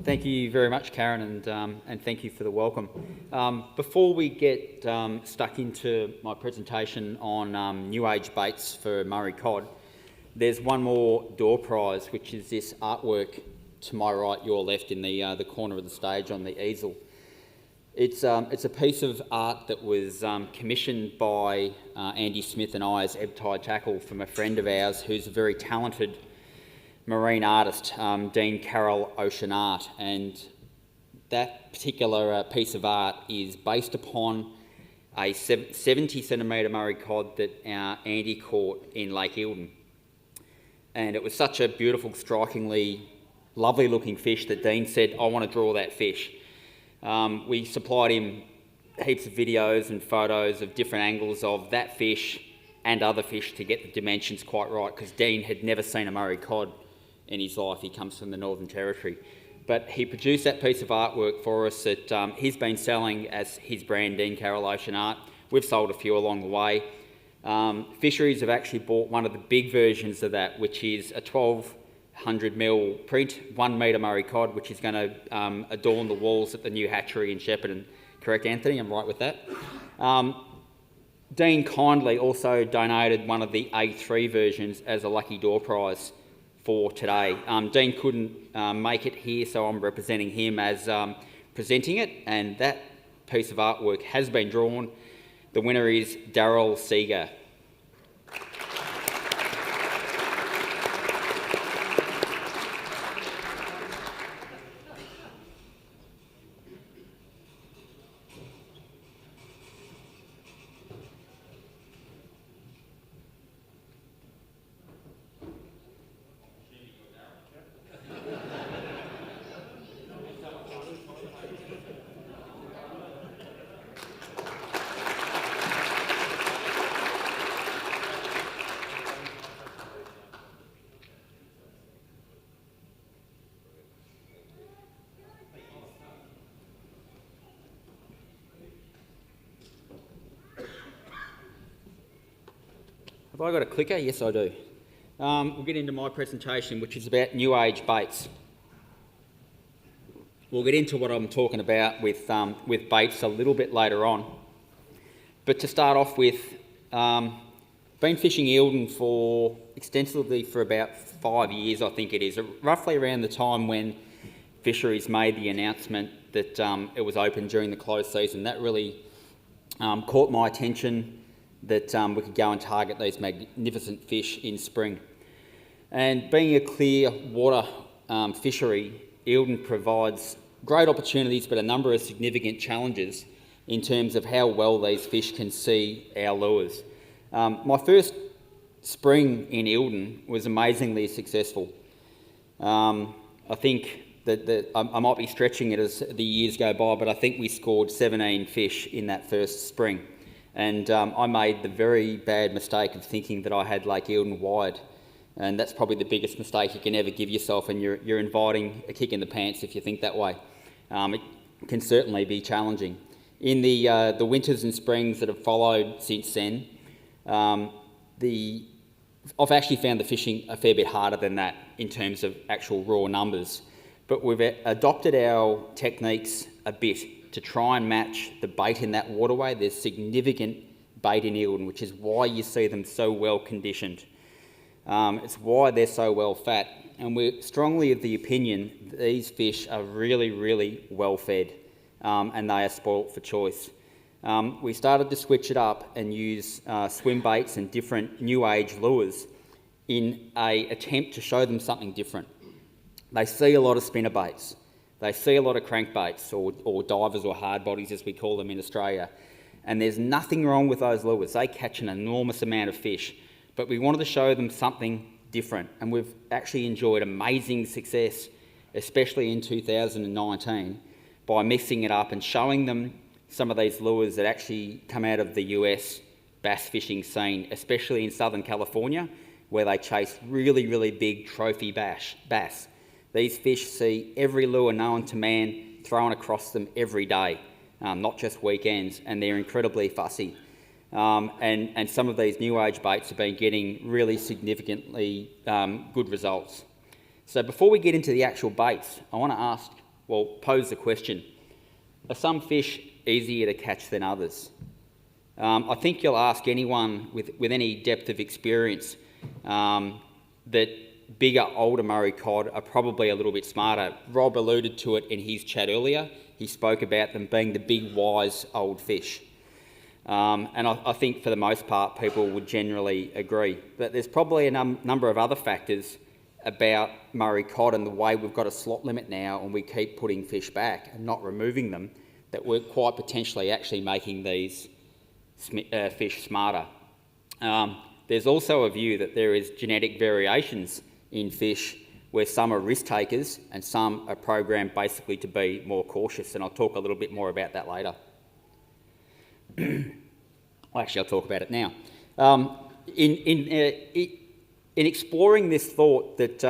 Thank you very much, Karen, and thank you for the welcome. Before we get stuck into my presentation on new age baits for Murray cod, there's one more door prize, which is this artwork to my right, your left, in the corner of the stage on the easel. It's a piece of art that was commissioned by Andy Smith and I as ebb tide tackle from a friend of ours who's a very talented marine artist, Dean Carroll Ocean Art, and that particular piece of art is based upon a 70 centimetre Murray cod that Andy caught in Lake Eildon. And it was such a beautiful, strikingly lovely looking fish that Dean said, I want to draw that fish. We supplied him heaps of videos and photos of different angles of that fish and other fish to get the dimensions quite right, because Dean had never seen a Murray cod in his life. He comes from the Northern Territory. But he produced that piece of artwork for us that he's been selling as his brand, Dean Carroll Ocean Art. We've sold a few along the way. Fisheries have actually bought one of the big versions of that, which is a 1200mm print, 1 metre Murray cod, which is going to adorn the walls at the new hatchery in Shepparton. Correct, Anthony? I'm right with that. Dean kindly also donated one of the A3 versions as a lucky door prize for today. Dean couldn't make it here, so I'm representing him as presenting it, and that piece of artwork has been drawn. The winner is Daryl Seeger. Have I got a clicker? Yes, I do. We'll get into my presentation, which is about new age baits. We'll get into what I'm talking about with baits a little bit later on. But to start off with, been fishing Eildon extensively for about 5 years, I think it is, roughly around the time when Fisheries made the announcement that it was open during the closed season. That really caught my attention, that we could go and target these magnificent fish in spring. And being a clear water fishery, Eildon provides great opportunities but a number of significant challenges in terms of how well these fish can see our lures. My first spring in Eildon was amazingly successful. I think that I might be stretching it as the years go by, but I think we scored 17 fish in that first spring. And I made the very bad mistake of thinking that I had Lake Eildon wide, and that's probably the biggest mistake you can ever give yourself, and you're inviting a kick in the pants if you think that way. It can certainly be challenging. In the winters and springs that have followed since then, I've actually found the fishing a fair bit harder than that in terms of actual raw numbers, but we've adopted our techniques a bit to try and match the bait in that waterway. There's significant bait in Eildon, which is why you see them so well conditioned. It's why they're so well fat, and we're strongly of the opinion that these fish are really, really well fed, and they are spoilt for choice. We started to switch it up and use swim baits and different new age lures in an attempt to show them something different. They see a lot of spinner baits. They see a lot of crankbaits, or divers or hard bodies as we call them in Australia, and there's nothing wrong with those lures. They catch an enormous amount of fish, but we wanted to show them something different, and we've actually enjoyed amazing success, especially in 2019, by mixing it up and showing them some of these lures that actually come out of the US bass fishing scene, especially in Southern California, where they chase really, really big trophy bass. These fish see every lure known to man thrown across them every day, not just weekends, and they're incredibly fussy. And some of these new age baits have been getting really significantly good results. So before we get into the actual baits, I want to pose the question, are some fish easier to catch than others? I think you'll ask anyone with any depth of experience that bigger, older Murray cod are probably a little bit smarter. Rob alluded to it in his chat earlier. He spoke about them being the big, wise, old fish. And I think for the most part, people would generally agree. But there's probably a number of other factors about Murray cod and the way we've got a slot limit now and we keep putting fish back and not removing them, that we're quite potentially actually making these fish smarter. There's also a view that there is genetic variations in fish where some are risk takers and some are programmed basically to be more cautious, and I'll talk a little bit more about that later. I'll talk about it now. In exploring this thought that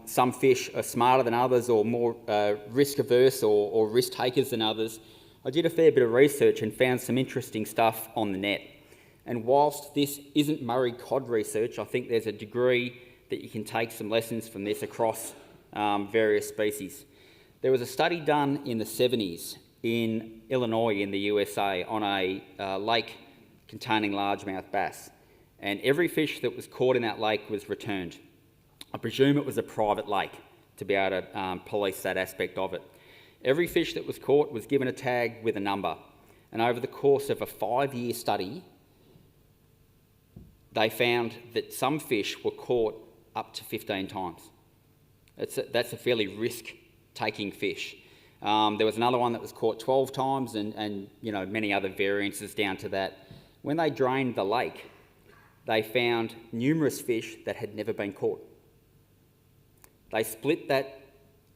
some fish are smarter than others or more risk averse or risk takers than others, I did a fair bit of research and found some interesting stuff on the net. And whilst this isn't Murray cod research, I think there's a degree that you can take some lessons from this across various species. There was a study done in the 70s in Illinois in the USA on a lake containing largemouth bass, and every fish that was caught in that lake was returned. I presume it was a private lake to be able to police that aspect of it. Every fish that was caught was given a tag with a number, and over the course of a 5-year study, they found that some fish were caught up to 15 times. That's a fairly risk-taking fish. There was another one that was caught 12 times and many other variances down to that. When they drained the lake, they found numerous fish that had never been caught. They split that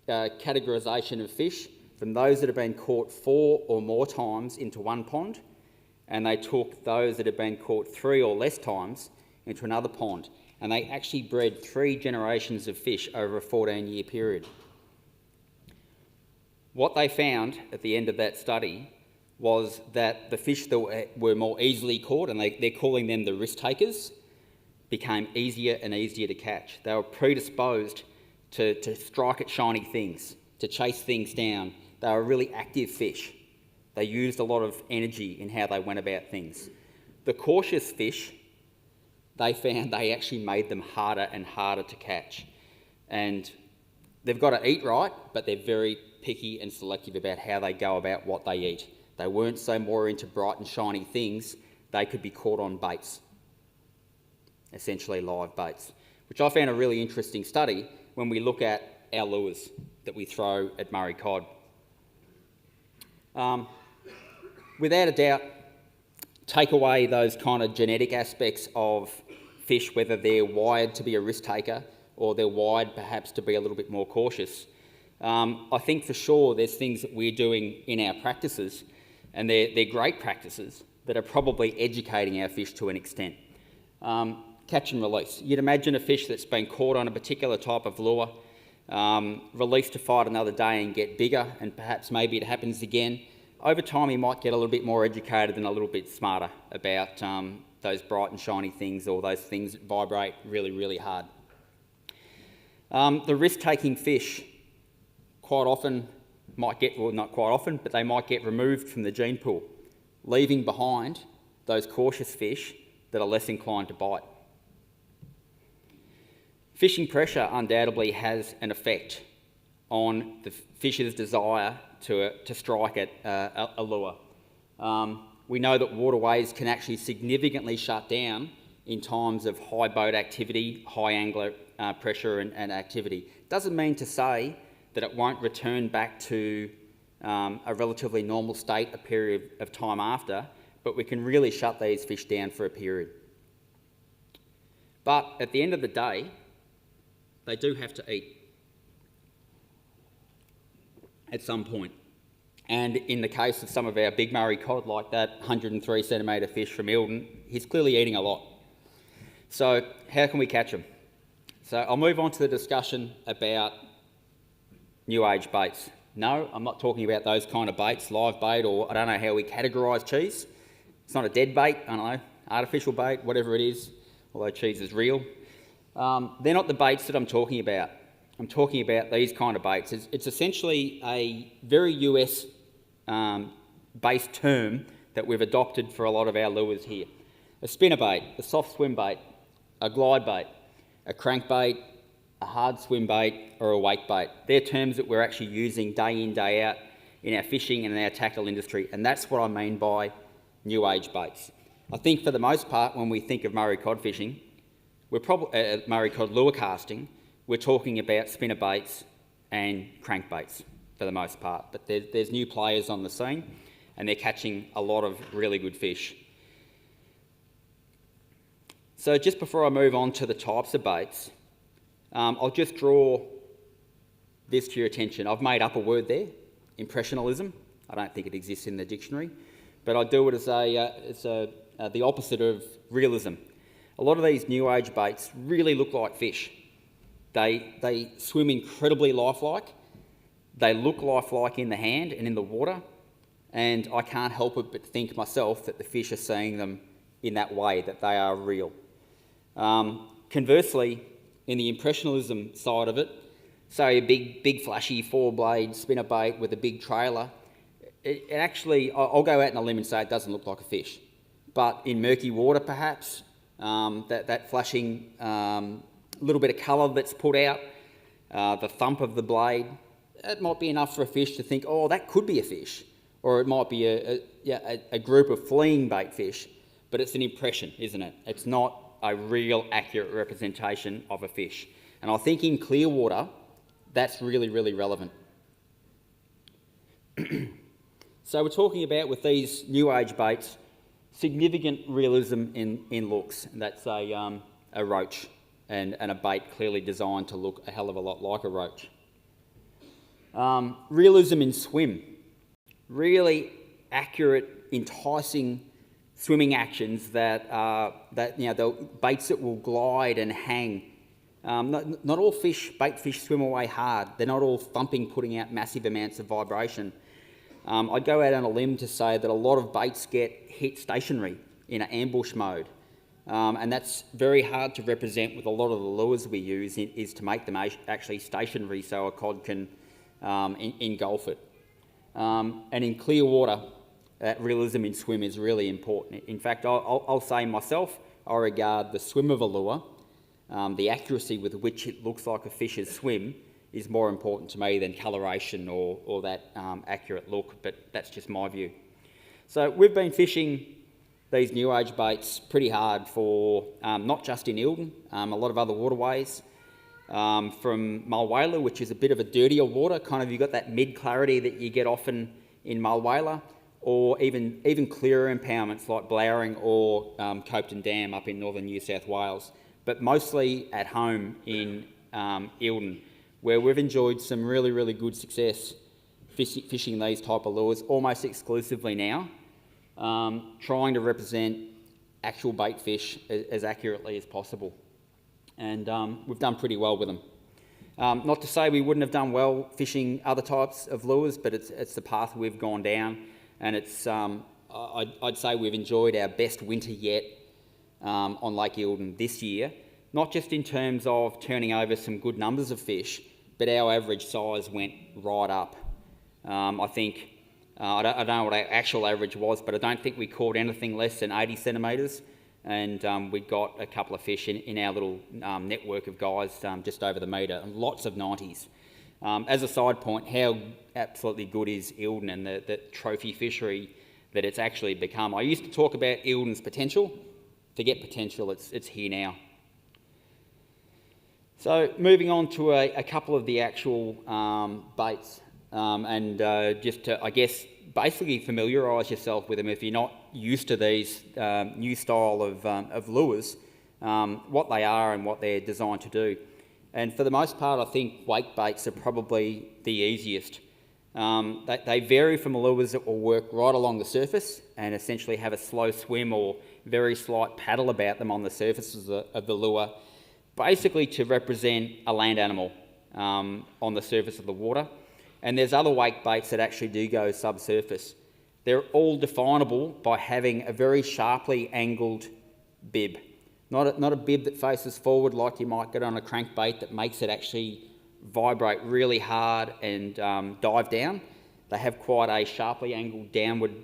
categorisation of fish from those that have been caught 4 or more times into one pond, and they took those that have been caught 3 or less times into another pond, and they actually bred 3 generations of fish over a 14-year period. What they found at the end of that study was that the fish that were more easily caught, and they're calling them the risk takers, became easier and easier to catch. They were predisposed to strike at shiny things, to chase things down. They were really active fish. They used a lot of energy in how they went about things. The cautious fish, they found they actually made them harder and harder to catch. And they've got to eat right, but they're very picky and selective about how they go about what they eat. They weren't so more into bright and shiny things. They could be caught on baits, essentially live baits, which I found a really interesting study when we look at our lures that we throw at Murray cod. Without a doubt, take away those kind of genetic aspects of fish, whether they're wired to be a risk taker or they're wired perhaps to be a little bit more cautious. I think for sure there's things that we're doing in our practices, and they're great practices, that are probably educating our fish to an extent. Catch and release. You'd imagine a fish that's been caught on a particular type of lure, released to fight another day and get bigger, and perhaps maybe it happens again. Over time, he might get a little bit more educated and a little bit smarter about those bright and shiny things, or those things that vibrate really, really hard. The risk-taking fish quite often might get, well, not quite often, but they might get removed from the gene pool, leaving behind those cautious fish that are less inclined to bite. Fishing pressure undoubtedly has an effect on the fish's desire to strike at a lure. We know that waterways can actually significantly shut down in times of high boat activity, high angler pressure and activity. Doesn't mean to say that it won't return back to a relatively normal state a period of time after, but we can really shut these fish down for a period. But at the end of the day, they do have to eat at some point. And in the case of some of our big Murray cod, like that 103 centimetre fish from Eildon, he's clearly eating a lot. So how can we catch them? So I'll move on to the discussion about new age baits. No, I'm not talking about those kind of baits, live bait, or I don't know how we categorise cheese. It's not a dead bait, I don't know, artificial bait, whatever it is, although cheese is real. They're not the baits that I'm talking about. I'm talking about these kind of baits. It's essentially a very US based term that we've adopted for a lot of our lures here. A spinnerbait, a soft swim bait, a glide bait, a crankbait, a hard swim bait, or a wake bait. They're terms that we're actually using day in, day out in our fishing and in our tackle industry, and that's what I mean by new age baits. I think for the most part, when we think of Murray cod fishing, we're probably Murray cod lure casting, we're talking about spinner baits and crankbaits for the most part. But there's new players on the scene, and they're catching a lot of really good fish. So just before I move on to the types of baits, I'll just draw this to your attention. I've made up a word there, impressionism. I don't think it exists in the dictionary, but I do it as the opposite of realism. A lot of these new age baits really look like fish. They swim incredibly lifelike. They look lifelike in the hand and in the water, and I can't help it but think myself that the fish are seeing them in that way, that they are real. Conversely, in the impressionism side of it, say a big flashy 4-blade spinnerbait with a big trailer, it actually, I'll go out on a limb and say it doesn't look like a fish. But in murky water perhaps, that flashing little bit of colour that's put out, the thump of the blade, it might be enough for a fish to think, oh, that could be a fish. Or it might be a group of fleeing bait fish, but it's an impression, isn't it? It's not a real accurate representation of a fish. And I think in clear water, that's really, really relevant. So we're talking about, with these new age baits, significant realism in looks. That's a roach and a bait clearly designed to look a hell of a lot like a roach. Realism in swim. Really accurate, enticing swimming actions that the baits that will glide and hang. Not all bait fish swim away hard. They're not all thumping, putting out massive amounts of vibration. I'd go out on a limb to say that a lot of baits get hit stationary in an ambush mode. And that's very hard to represent with a lot of the lures we use, is to make them actually stationary so a cod can engulf it. And in clear water, that realism in swim is really important. In fact, I'll say myself, I regard the swim of a lure, the accuracy with which it looks like a fish's swim, is more important to me than coloration or that accurate look, but that's just my view. So we've been fishing these new age baits pretty hard for not just in Eildon, a lot of other waterways, from Mulwala, which is a bit of a dirtier water, kind of, you've got that mid-clarity that you get often in Mulwala, or even clearer impoundments like Blowering or Copton Dam up in northern New South Wales, but mostly at home in Eildon, where we've enjoyed some really, really good success fishing these type of lures almost exclusively now, trying to represent actual bait fish as accurately as possible. And we've done pretty well with them. Not to say we wouldn't have done well fishing other types of lures, but it's the path we've gone down, and it's I'd say we've enjoyed our best winter yet on Lake Eildon this year, not just in terms of turning over some good numbers of fish, but our average size went right up. I think, I don't know what our actual average was, but I don't think we caught anything less than 80 centimetres, and we got a couple of fish in our little network of guys just over the metre, and lots of 90s. As a side point, how absolutely good is Eildon and the trophy fishery that it's actually become. I used to talk about Eildon's potential. Forget potential, it's here now. So moving on to a couple of the actual baits, and just to, I guess, basically familiarise yourself with them if you're not used to these new style of lures, what they are and what they're designed to do. And for the most part, I think wake baits are probably the easiest. They vary from lures that will work right along the surface and essentially have a slow swim or very slight paddle about them on the surface of the lure, basically to represent a land animal on the surface of the water. And there's other wake baits that actually do go subsurface. They're all definable by having a very sharply angled bib. Not a bib that faces forward like you might get on a crankbait that makes it actually vibrate really hard and dive down. They have quite a sharply angled downward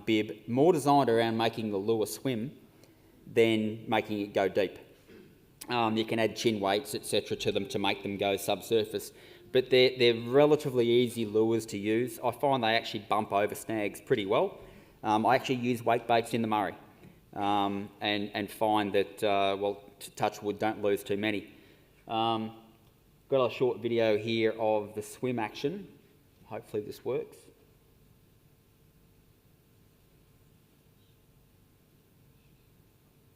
bib, more designed around making the lure swim than making it go deep. You can add chin weights, etc. to them to make them go subsurface, but they're relatively easy lures to use. I find they actually bump over snags pretty well. I actually use Wakebaits in the Murray and find that, well, touch wood, don't lose too many. Got a short video here of the swim action. Hopefully this works.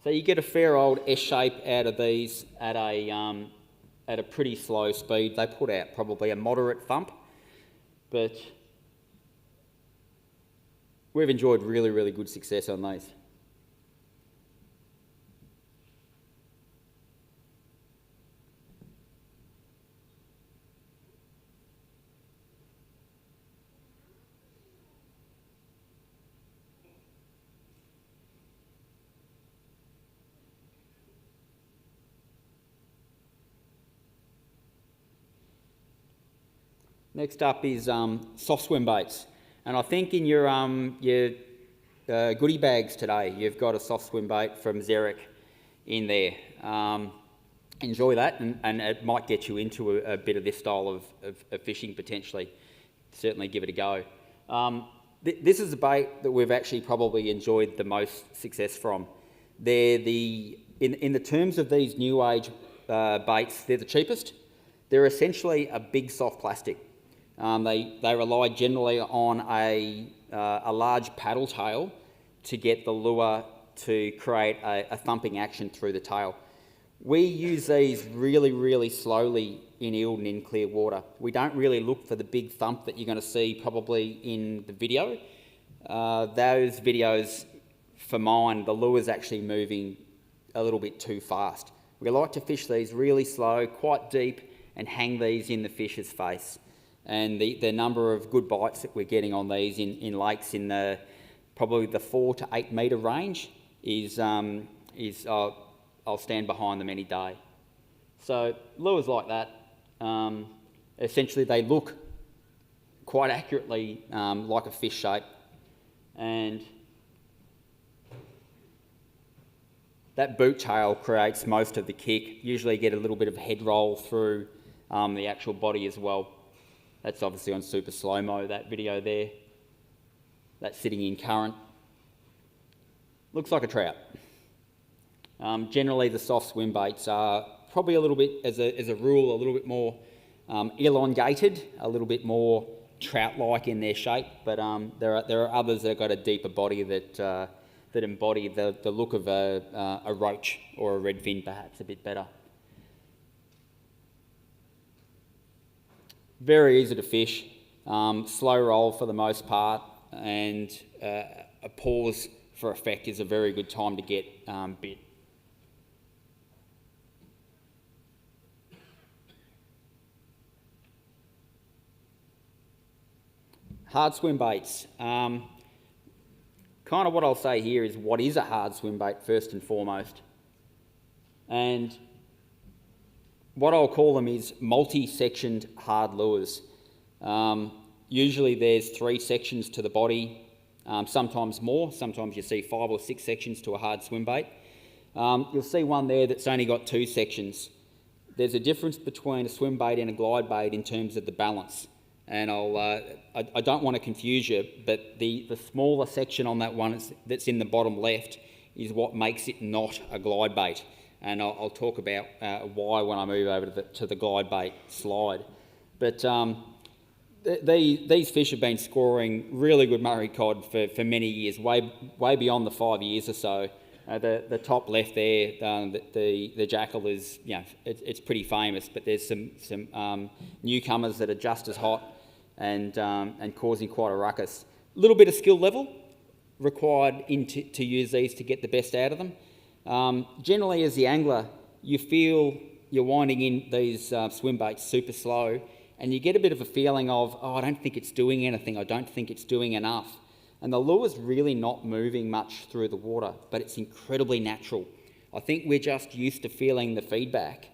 So you get a fair old S shape out of these at a pretty slow speed. They put out probably a moderate thump, but we've enjoyed really, really good success on these. Next up is soft swim baits, and I think in your goodie bags today you've got a soft swim bait from Zerek in there. Enjoy that, and it might get you into a bit of this style of fishing potentially. Certainly give it a go. This is a bait that we've actually probably enjoyed the most success from. They're in the terms of these new age baits, they're the cheapest. They're essentially a big soft plastic. They rely generally on a large paddle tail to get the lure to create a thumping action through the tail. We use these really, really slowly in Eildon in clear water. We don't really look for the big thump that you're going to see probably in the video. Those videos, for mine, the lure's actually moving a little bit too fast. We like to fish these really slow, quite deep, and hang these in the fish's face. And the number of good bites that we're getting on these in lakes in probably the 4 to 8 metre range is I'll stand behind them any day. So lures like that, essentially they look quite accurately like a fish shape, and that boot tail creates most of the kick. Usually you get a little bit of head roll through the actual body as well. That's obviously on super slow-mo, that video there. That's sitting in current. Looks like a trout. Generally, the soft swim baits are probably a little bit, as a rule, a little bit more elongated, a little bit more trout-like in their shape, but there are others that have got a deeper body that embody the look of a roach or a redfin, perhaps a bit better. Very easy to fish, slow roll for the most part, and a pause for effect is a very good time to get bit. Hard swim baits. Kind of what I'll say here is what is a hard swim bait first and foremost. And what I'll call them is multi-sectioned hard lures. Usually there's 3 sections to the body, sometimes more. Sometimes you see 5 or 6 sections to a hard swim bait. You'll see one there that's only got 2 sections. There's a difference between a swim bait and a glide bait in terms of the balance. And I don't want to confuse you, but the smaller section on that one that's in the bottom left is what makes it not a glide bait. And I'll talk about why when I move over to the glide bait slide. But these fish have been scoring really good Murray cod for many years, way beyond the 5 years or so. The top left there, the jackal is, it's pretty famous, but there's some newcomers that are just as hot and causing quite a ruckus. A little bit of skill level required to use these to get the best out of them. Generally, as the angler, you feel you're winding in these swim baits super slow, and you get a bit of a feeling of, I don't think it's doing anything, I don't think it's doing enough. And the lure's really not moving much through the water, but it's incredibly natural. I think we're just used to feeling the feedback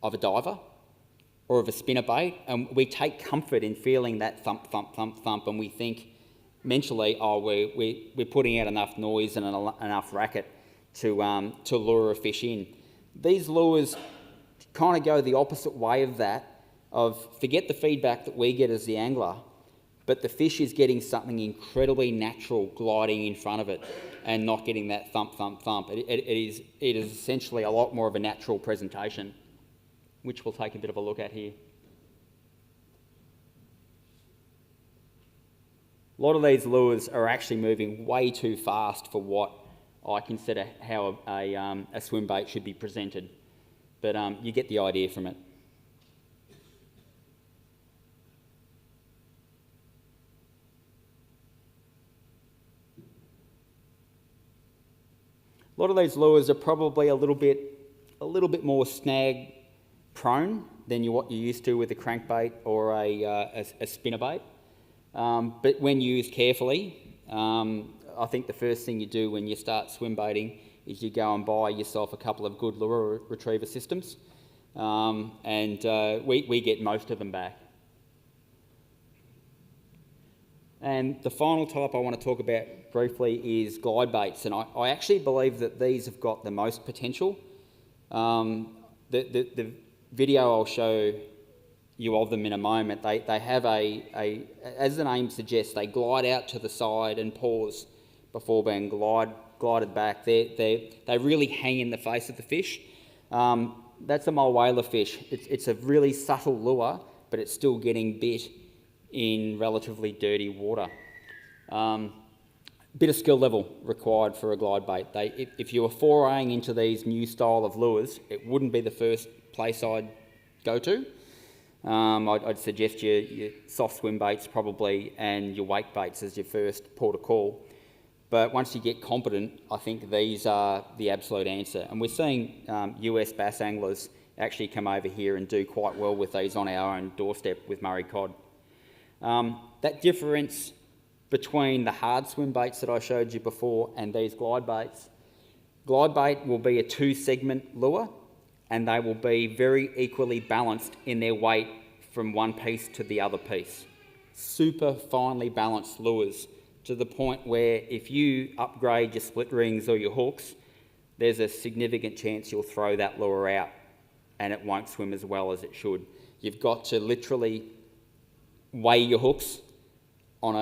of a diver or of a spinnerbait, and we take comfort in feeling that thump, thump, thump, thump, and we think mentally, oh, we're putting out enough noise and enough racket to lure a fish in. These lures kind of go the opposite way of that, of forget the feedback that we get as the angler, but the fish is getting something incredibly natural gliding in front of it and not getting that thump, thump, thump. It is essentially a lot more of a natural presentation, which we'll take a bit of a look at here. A lot of these lures are actually moving way too fast for what I consider how a swim bait should be presented, but you get the idea from it. A lot of these lures are probably a little bit more snag prone than what you're used to with a crankbait or a spinnerbait. But when used carefully, I think the first thing you do when you start swim baiting is you go and buy yourself a couple of good lure retriever systems, and we get most of them back. And the final type I want to talk about briefly is glide baits, and I actually believe that these have got the most potential. The video I'll show you of them in a moment, they have as the name suggests, they glide out to the side and pause before being glided back. They really hang in the face of the fish. That's a mulwhaler fish. It's a really subtle lure, but it's still getting bit in relatively dirty water. Bit of skill level required for a glide bait. If you were foraying into these new style of lures, it wouldn't be the first place I'd go to. I'd suggest your soft swim baits probably and your wake baits as your first port of call. But once you get competent, I think these are the absolute answer. And we're seeing US bass anglers actually come over here and do quite well with these on our own doorstep with Murray cod. That difference between the hard swim baits that I showed you before and these glide baits, glide bait will be a 2-segment lure, and they will be very equally balanced in their weight from one piece to the other piece. Super finely balanced lures, to the point where if you upgrade your split rings or your hooks, there's a significant chance you'll throw that lure out and it won't swim as well as it should. You've got to literally weigh your hooks on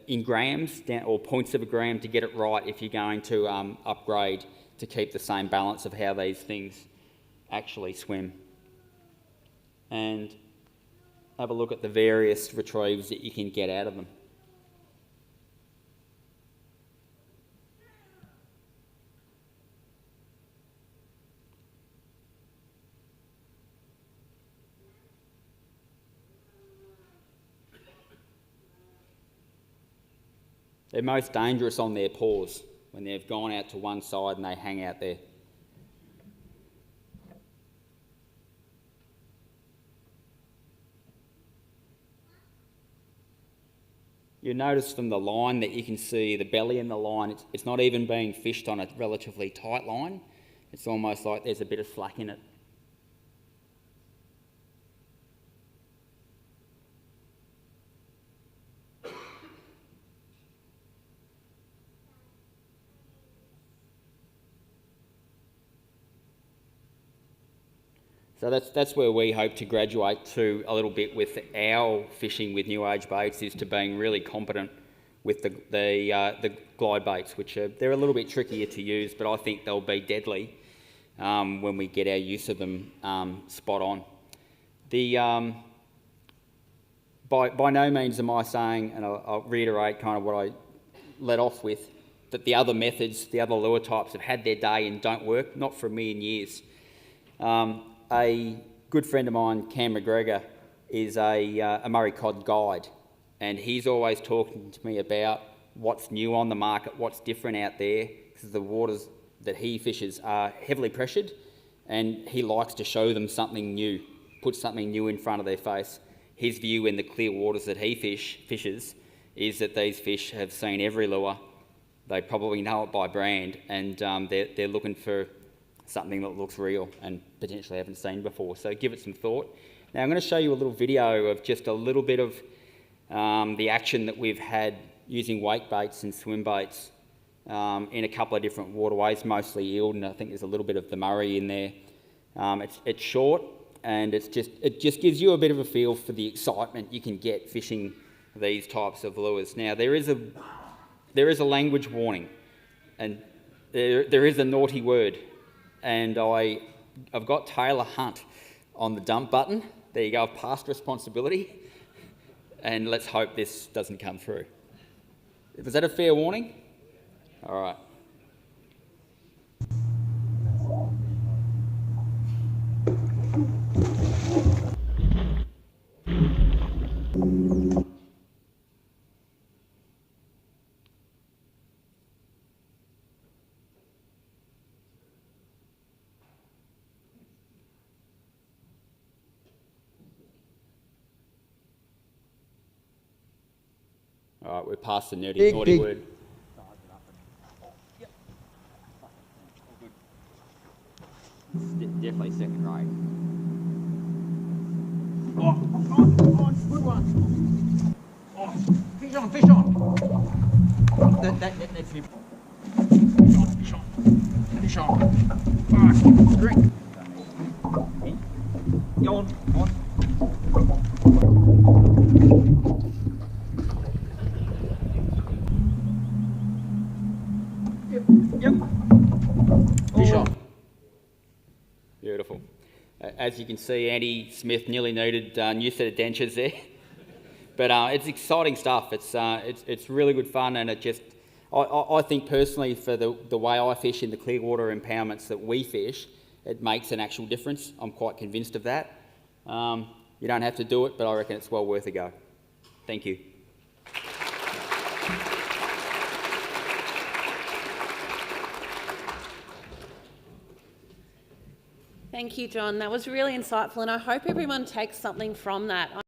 in grams or points of a gram to get it right if you're going to upgrade to keep the same balance of how these things actually swim. And have a look at the various retrieves that you can get out of them. They're most dangerous on their paws, when they've gone out to one side and they hang out there. You notice from the line that you can see the belly in the line, it's not even being fished on a relatively tight line. It's almost like there's a bit of slack in it. So that's where we hope to graduate to a little bit with our fishing with new age baits, is to being really competent with the glide baits, which they're a little bit trickier to use, but I think they'll be deadly when we get our use of them spot on. By no means am I saying, and I'll reiterate kind of what I led off with, that the other methods, the other lure types have had their day and don't work. Not for me in years. A good friend of mine, Cam McGregor, is a Murray cod guide, and he's always talking to me about what's new on the market, what's different out there, because the waters that he fishes are heavily pressured, and he likes to show them something new, put something new in front of their face. His view in the clear waters that he fishes is that these fish have seen every lure, they probably know it by brand, and they're looking for something that looks real and potentially haven't seen before. So give it some thought. Now I'm going to show you a little video of just a little bit of the action that we've had using wake baits and swim baits in a couple of different waterways, mostly Eildon. I think there's a little bit of the Murray in there. It's short, and it just gives you a bit of a feel for the excitement you can get fishing these types of lures. Now there is a language warning, and there is a naughty word, and I've got Taylor Hunt on the dump button. There you go, I've passed responsibility, and let's hope this doesn't come through. Was that a fair warning? All right. All right, we're past the naughty word. Yep. Definitely second rate. Oh, come on, good one. Oh, fish on. That needs to be. Fish on. Fast, drink. Go on. Yep. Fish on. Beautiful. As you can see, Andy Smith nearly needed a new set of dentures there. But it's exciting stuff. It's really good fun, and I think personally, for the way I fish in the clear water impoundments that we fish, it makes an actual difference. I'm quite convinced of that. You don't have to do it, but I reckon it's well worth a go. Thank you. Thank you, John. That was really insightful, and I hope everyone takes something from that.